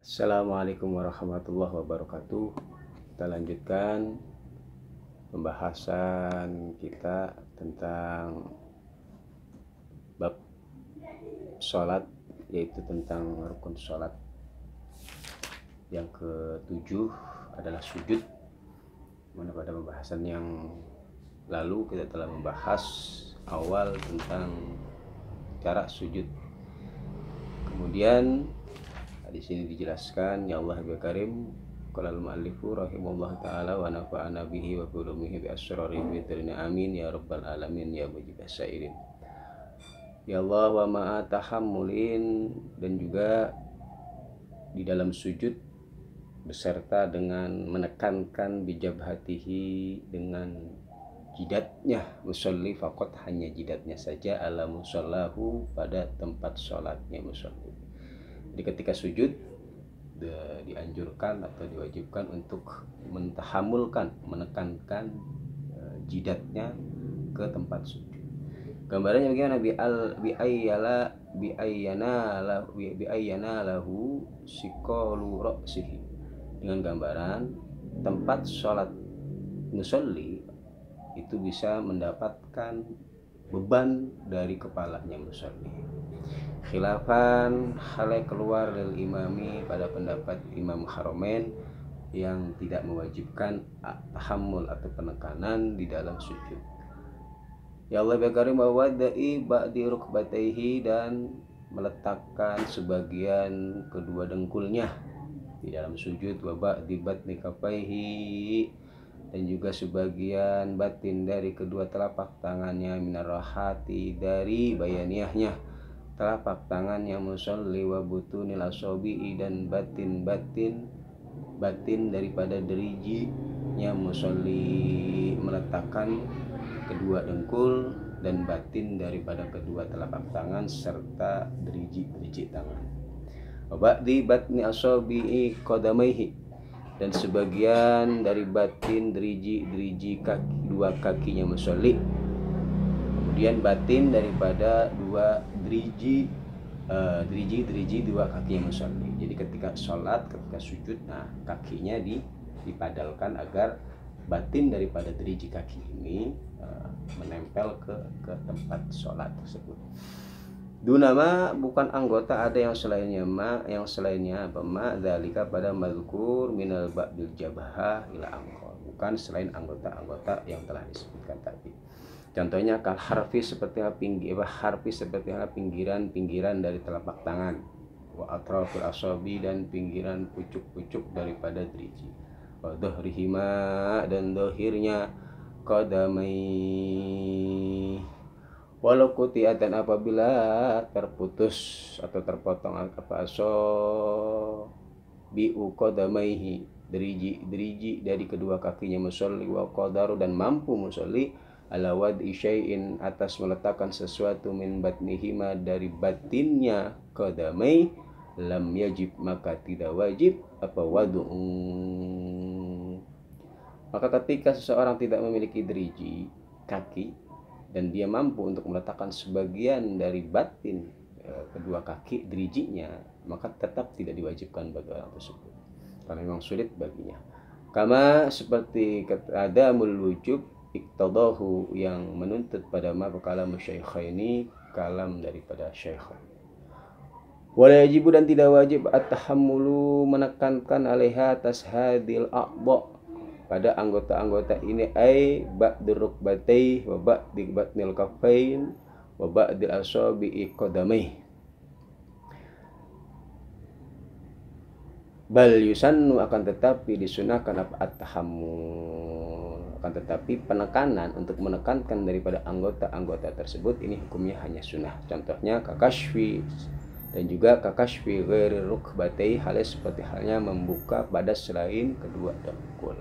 Assalamualaikum warahmatullahi wabarakatuh. Kita lanjutkan pembahasan kita tentang bab sholat, yaitu tentang rukun sholat. Yang ketujuh adalah sujud. Mana pada pembahasan yang lalu kita telah membahas awal tentang cara sujud. Kemudian di sini dijelaskan, ya Allah ya Karim, qala al-muallifu rahimallahu taala wa nafa'ana bihi wa bi ulumihi bi asrarihi bi dirina amin ya rabbal alamin ya wajib sairin. Ya Allah wa ma'a tahammulin, dan juga di dalam sujud beserta dengan menekankan bijabhatihi, dengan jidatnya musolli, faqat hanya jidatnya saja, ala musallahu, pada tempat sholatnya musolli. Jadi ketika sujud dianjurkan atau diwajibkan untuk mentahamulkan, menekankan jidatnya ke tempat sujud. Gambarannya bagaimana? Bi ayyana lahu siqalu ra'sihi, dengan gambaran tempat sholat musolli itu bisa mendapatkan beban dari kepalanya musolli. Khilafan halai keluar dari imami, pada pendapat Imam Haramain yang tidak mewajibkan tahammul atau penekanan di dalam sujud. Ya Allah ya Karim wa wada'i ba'di rukbatayhi, dan meletakkan sebagian kedua dengkulnya di dalam sujud, wa ba'di batni kafaihi, dan juga sebagian batin dari kedua telapak tangannya, minar rahati, dari bayaniyahnya telapak tangannya musolli, wa butunil asobi'i, dan batin daripada derijinya musolli, meletakkan kedua dengkul dan batin daripada kedua telapak tangan serta deriji tangan. Wa ba'di batni asobi'i qadamaihi, dan sebagian dari batin deriji kaki, dua kakinya musolli, kemudian batin daripada dua deriji dua kakinya musolli. Jadi ketika sholat, ketika sujud, nah kakinya dipadalkan agar batin daripada deriji kaki ini menempel ke tempat sholat tersebut. Dunama, bukan anggota ada yang selainnya, apa dzalika pada mazkur minal ba'dil jabhah ila angkol, bukan selain anggota-anggota yang telah disebutkan tadi. Contohnya kal harfi, seperti pinggiran dari telapak tangan, wa atrafil asabi, dan pinggiran pucuk-pucuk daripada deriji, wa dhahrihima, dan dohirnya qadamai, walau kutiat, dan apabila terputus atau terpotong apa bi'u qadamaihi, deriji dari kedua kakinya musolli, wa qadaru, dan mampu musolli ala wad'i syai'in, atas meletakkan sesuatu min batnihima, dari batinnya qadamai, lam yajib, maka tidak wajib apa wad'u. Maka ketika seseorang tidak memiliki deriji kaki dan dia mampu untuk meletakkan sebagian dari batin kedua kaki derijinya, maka tetap tidak diwajibkan bagi orang tersebut karena memang sulit baginya. Kama, seperti adamul wujub iktadahu, yang menuntut pada kalam syaikhaini, kalam daripada syaikhain. Wala yajibu, dan tidak wajib at-tahammulu, menekankan alaiha, atas hadil a'dha, pada anggota-anggota ini, ai ba'dir rukbatai, wa ba'di batnil kafain, wa ba'dil asabi'i qadamai. Bal yusannu, akan tetapi disunahkan apa at-tahammul, akan tetapi penekanan untuk menekankan daripada anggota-anggota tersebut ini hukumnya hanya sunnah. Contohnya kakashfi, dan juga kakashfi ghairi rukbatai, halnya seperti halnya membuka pada selain kedua dengkul.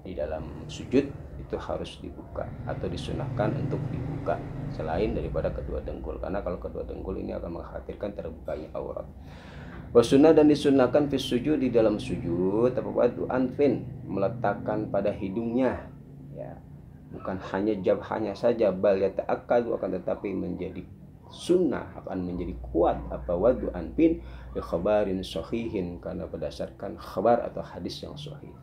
Di dalam sujud itu harus dibuka atau disunahkan untuk dibuka selain daripada kedua dengkul, karena kalau kedua dengkul ini akan mengkhawatirkan terbukanya aurat. Wasunnah, dan disunahkan fi sujud, di dalam sujud, apa wadu anfin, meletakkan pada hidungnya, ya, bukan hanya jabhanya saja, bal yata'akkadu, akan tetapi menjadi sunnah akan menjadi kuat apa wadu anpin bi khabarin sahihin, karena berdasarkan khabar atau hadis yang sahih.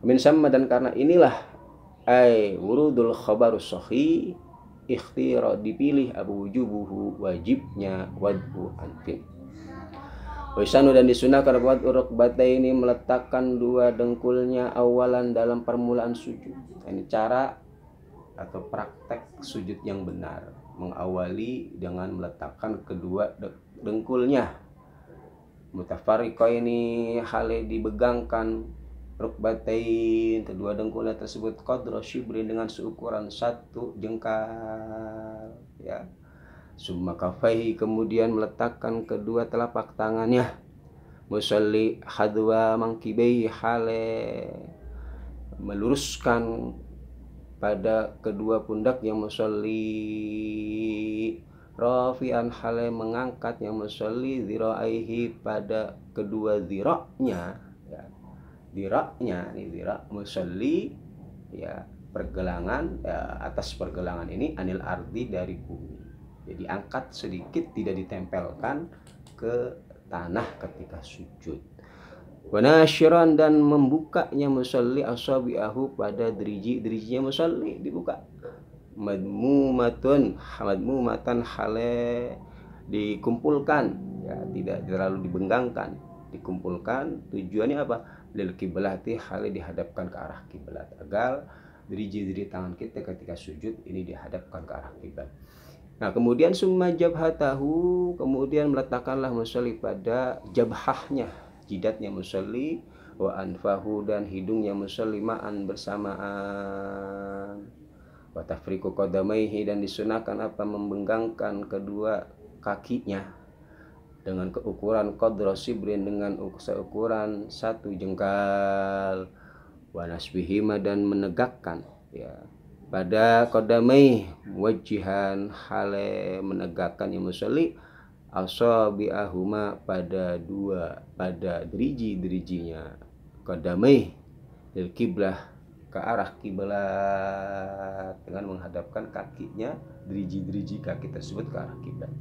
Min sama, dan karena inilah wurudul khabarus sahih ikhtira, dipilih abu wujubuhu, wajibnya wadu anpin. Wisanu, dan disunahkan buat rukbataini, meletakkan dua dengkulnya awalan dalam permulaan sujud. Ini cara atau praktek sujud yang benar, mengawali dengan meletakkan kedua dengkulnya. Mutafarriqaini, hale dibegangkan, rukbatain, kedua dengkulnya tersebut, qadra shibrin, dengan seukuran 1 jengkal, ya. Summa kafaihi, kemudian meletakkan kedua telapak tangannya, musalli hadwa mangkibaihi, hale meluruskan pada kedua pundak yang musalli, rafi'an, hale mengangkat yang musalli, dhira'aihi, pada kedua dhira'nya, ya. Dhira'nya, ini dhira' musalli, ya, pergelangan, ya, atas pergelangan ini, anil ardi, dari bumi. Jadi angkat sedikit, tidak ditempelkan ke tanah ketika sujud. Wa nasyiran, dan membukanya musalli asabi'ahu, pada driji-drijinya musalli dibuka. Madmumatan, hale dikumpulkan, ya, tidak terlalu dibenggangkan, dikumpulkan. Tujuannya apa? Lil kiblati, hale dihadapkan ke arah kiblat, agar driji-driji tangan kita ketika sujud ini dihadapkan ke arah kiblat. Nah, kemudian summa jabhatahu, kemudian meletakkanlah musalli pada jabhahnya, jidatnya musalli, wa anfahu, dan hidungnya musalli, ma'an, bersamaan. Wa tafriqu qadamaihi, dan disunahkan apa? Membenggangkan kedua kakinya dengan keukuran qadra shibrin, dengan seukuran 1 jengkal. Wa nasbihima, dan menegakkan, ya, pada qadamai wajihan, hale menegakkan yang musalli, asabi'ahuma, pada driji-drijinya qadamai, lil kiblah, ke arah kiblat, dengan menghadapkan kakinya, driji-driji kaki tersebut ke arah kiblat.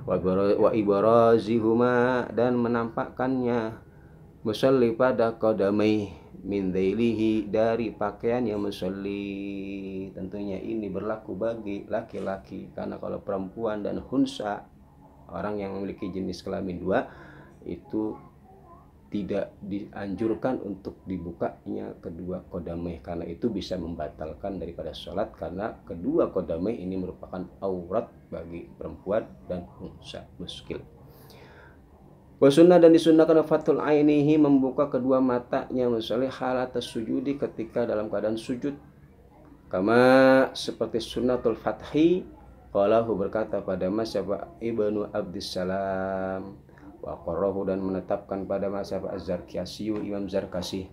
Wa ibarazihuma, dan menampakkannya musalli pada qadamai, min dailihi, dari pakaian yang musalli. Tentunya ini berlaku bagi laki-laki, karena kalau perempuan dan hunsa, orang yang memiliki jenis kelamin 2, itu tidak dianjurkan untuk dibukanya kedua qadamai, karena itu bisa membatalkan daripada sholat, karena kedua qadamai ini merupakan aurat bagi perempuan dan hunsa muskil. Wasunnah, dan disunnahkan fathul ainihi, membuka kedua matanya musalli, halat sujudi, ketika dalam keadaan sujud. Kama, seperti sunnatul fathi, qalahu, berkata pada mazhab Ibnu Abdissalam, wa qarrahu, dan menetapkan pada mazhab Az-Zarkasi, Imam Zarkasi.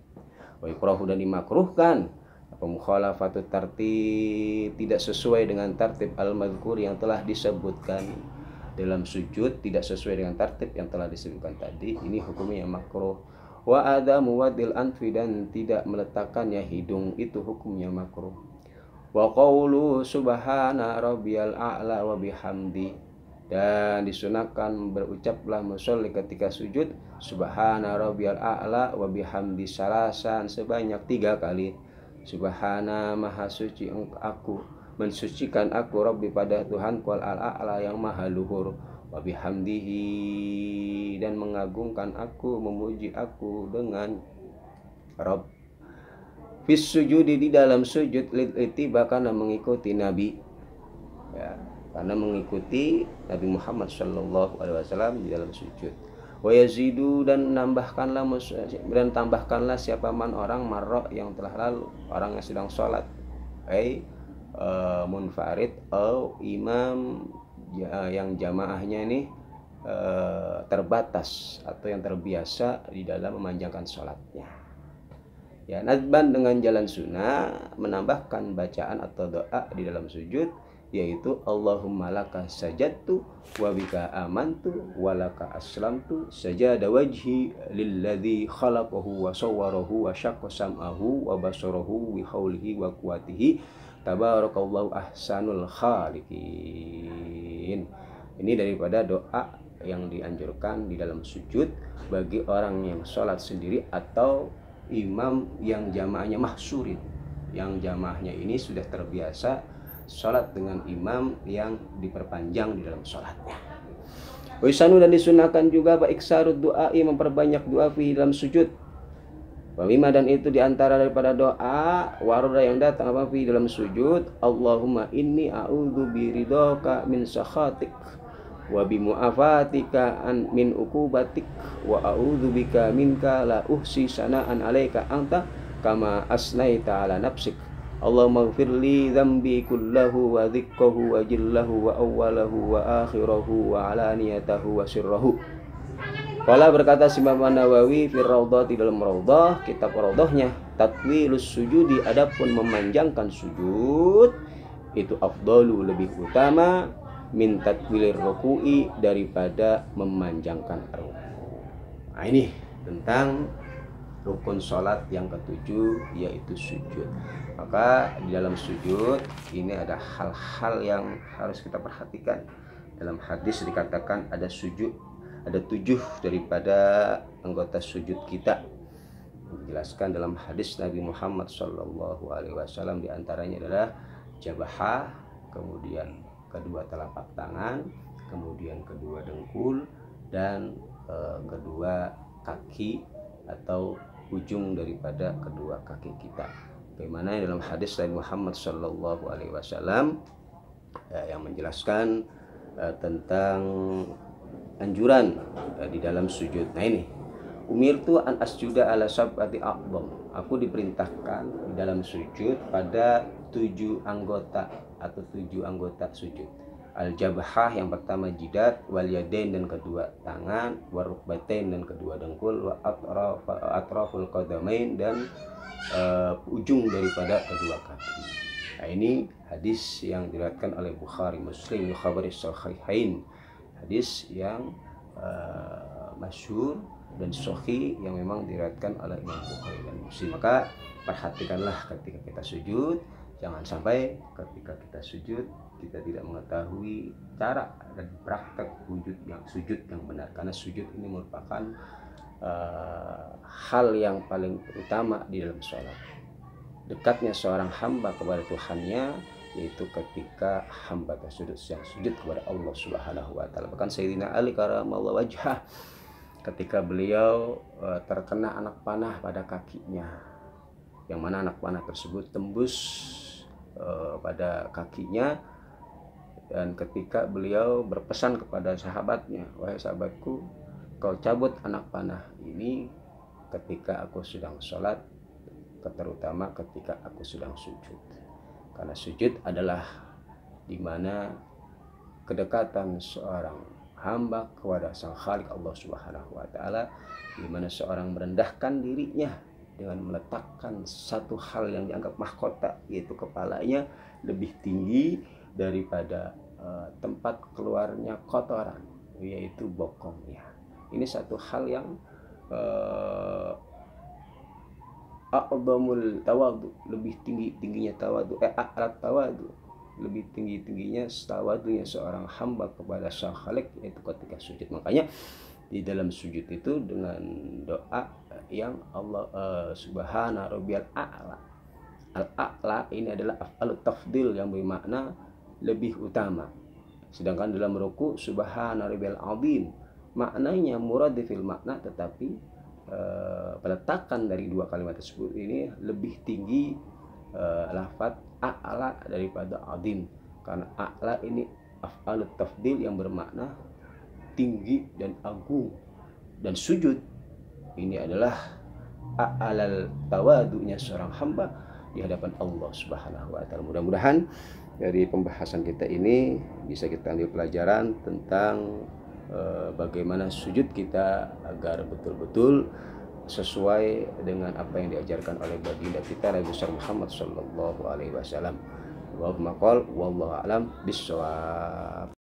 Wa ikrahu, dan dimakruhkan apa? Mukhalafatu tartib, tidak sesuai dengan tartib al-madhkur yang telah disebutkan dalam sujud, tidak sesuai dengan tartib yang telah disebutkan tadi, ini hukumnya makruh. Wa adamu wadil anfi, dan tidak meletakkannya hidung, itu hukumnya makruh. Wa qawlu subhana rabbiyal a'la wa bihamdi, dan disunahkan berucaplah musolli ketika sujud, subhana rabbiyal a'la wa bihamdi, salasan, sebanyak 3 kali. Subhana, maha suci aku, mensucikan aku, Rabbi, pada Tuhanku, al-a'la, yang maha luhur, wa bihamdihi, dan mengagungkan aku, memuji aku dengan Rabb. Fis sujudi, di dalam sujud, lil ittiba, karena mengikuti Nabi, ya, karena mengikuti Nabi Muhammad sallallahu alaihi wasallam di dalam sujud. Wa yazidu, dan tambahkanlah siapa man orang, marra, yang telah lalu, orang yang sedang sholat, munfarid atau imam yang jamaahnya ini terbatas atau yang terbiasa di dalam memanjangkan sholatnya, ya. Nadban, dengan jalan sunnah, menambahkan bacaan atau doa di dalam sujud, yaitu Allahumma laka sajadtu wa bika amantu wa laka aslamtu, sajada wajhi lilladzi khalaqahu wa sawwarahu wa syaqqa sam'ahu wa basarahu bi haulihi wa quwwatihi tabarakallahu ahsanul khaliqin. Ini daripada doa yang dianjurkan di dalam sujud bagi orang yang sholat sendiri atau imam yang jamaahnya mahsurin, yang jamaahnya ini sudah terbiasa sholat dengan imam yang diperpanjang di dalam sholatnya. Wisanu, dan disunahkan juga iksarud du'ai, memperbanyak doa fi dalam sujud. Wamima, dan itu diantara daripada doa waroda yang datang apa fi dalam sujud, Allahumma inni a'udzu biridhaka min sakhatik wa bimu'afatika an min uqubatik wa a'udzu bika minka la uhsi sana'an 'alaika anta kama asnaita 'ala nafsik. Allahumma ighfirli dzambi kullahu wa dzikkahu wa jillahu wa awwalahu wa akhirahu wa 'alaniyatahu wa sirrahu. Qala, berkata Imam Nawawi fi Raudhah, di dalam Raudhah, kitab Raudhahnya, tatwilus sujudi, adapun memanjangkan sujud itu afdalu, lebih utama, min tatwilir ruku'i, daripada memanjangkan ruku. Nah, ini tentang rukun sholat yang ketujuh, yaitu sujud. Maka di dalam sujud ini ada hal-hal yang harus kita perhatikan. Dalam hadis dikatakan ada sujud, ada 7 daripada anggota sujud kita. Dijelaskan dalam hadis Nabi Muhammad SAW, diantaranya adalah jabahah, kemudian kedua telapak tangan, kemudian kedua dengkul, dan kedua kaki atau ujung daripada kedua kaki kita. Bagaimana dalam hadis Nabi Muhammad SAW yang menjelaskan tentang anjuran di dalam sujud. Nah, ini umirtu an asjuda ala sab'ati a'dham, aku diperintahkan di dalam sujud pada 7 anggota atau 7 anggota sujud. Al-jabhah, yang pertama jidat, wal yadain, dan kedua tangan, wal rukbatain, dan kedua dengkul, wa atraful qadamain, dan ujung daripada kedua kaki. Nah, ini hadis yang diriwayatkan oleh Bukhari Muslim, khabari sahihain, hadis yang masyhur dan sahih yang memang diriwayatkan oleh Imam Bukhari dan Muslim. Maka perhatikanlah ketika kita sujud, jangan sampai ketika kita sujud kita tidak mengetahui cara dan praktek sujud yang benar, karena sujud ini merupakan hal yang paling utama di dalam sholat. Dekatnya seorang hamba kepada Tuhannya yaitu ketika hamba tersebut yang sujud kepada Allah Subhanahu wa taala. Bahkan Sayyidina Ali karamallahu wajhah, ketika beliau terkena anak panah pada kakinya, yang mana anak panah tersebut tembus pada kakinya, dan ketika beliau berpesan kepada sahabatnya, wahai sahabatku, kau cabut anak panah ini ketika aku sedang sholat, terutama ketika aku sedang sujud. Karena sujud adalah dimana kedekatan seorang hamba kepada sang Khalik Allah Subhanahu wa taala, dimana seorang merendahkan dirinya dengan meletakkan satu hal yang dianggap mahkota, yaitu kepalanya, lebih tinggi daripada tempat keluarnya kotoran, yaitu bokongnya. Ini satu hal yang a'dhamul tawadu, lebih tingginya tawadu, a'lat tawadu, lebih tingginya tawadunya seorang hamba kepada sang Khalik, yaitu ketika sujud. Makanya di dalam sujud itu dengan doa yang Allah subhana rabbiyal a'la. Al-a'la ini adalah af'alut tafdil yang bermakna lebih utama. Sedangkan dalam ruku subhana rabbiyal azim, maknanya muradifil makna, tetapi peletakan dari dua kalimat tersebut ini lebih tinggi lafaz a'la daripada azim, karena a'la ini af'alut tafdil yang bermakna tinggi dan agung, dan sujud ini adalah a'lal tawadunya seorang hamba di hadapan Allah Subhanahu wa taala. Mudah-mudahan dari pembahasan kita ini bisa kita ambil pelajaran tentang bagaimana sujud kita agar betul-betul sesuai dengan apa yang diajarkan oleh baginda kita Nabi Muhammad sallallahu alaihi wasallam. Wallahu a'lam bishawab.